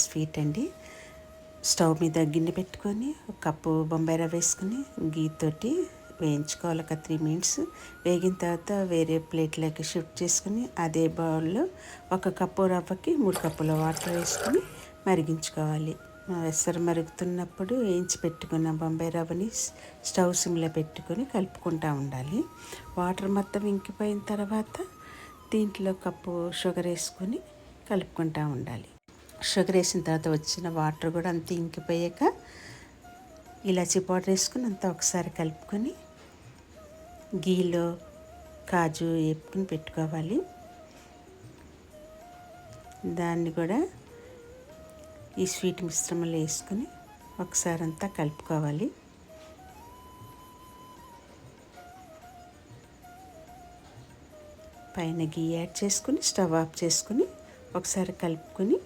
Sweet అండి. Stove మీద గిన్నె పెట్టుకొని ఒక కప్పు బొంబాయి రవ్వ వేసుకుని గీతోటి వేయించుకోవాలి. ఒక 3 మినిట్స్ వేగిన తర్వాత వేరే ప్లేట్లోకి షిఫ్ట్ చేసుకుని అదే బౌల్లో 1 కప్పు రవ్వకి 3 కప్పుల వాటర్ వేసుకుని మరిగించుకోవాలి. ఎసరు మరుగుతున్నప్పుడు వేయించి పెట్టుకున్న బొంబాయి రవ్వని స్టవ్ సిమ్లో పెట్టుకొని కలుపుకుంటూ ఉండాలి. వాటర్ మొత్తం ఇంకిపోయిన తర్వాత దీంట్లో కప్పు షుగర్ వేసుకొని కలుపుకుంటూ ఉండాలి. షుగర్ వేసిన తర్వాత వచ్చిన వాటర్ కూడా అంతా ఇంకిపోయాక ఇలాచీ పౌడర్ వేసుకుని అంతా ఒకసారి కలుపుకొని గీలో కాజు వేపుకుని పెట్టుకోవాలి. దాన్ని కూడా ఈ స్వీట్ మిశ్రమంలో వేసుకుని ఒకసారి అంతా కలుపుకోవాలి. పైన గీ యాడ్ చేసుకుని స్టవ్ ఆఫ్ చేసుకుని ఒకసారి కలుపుకొని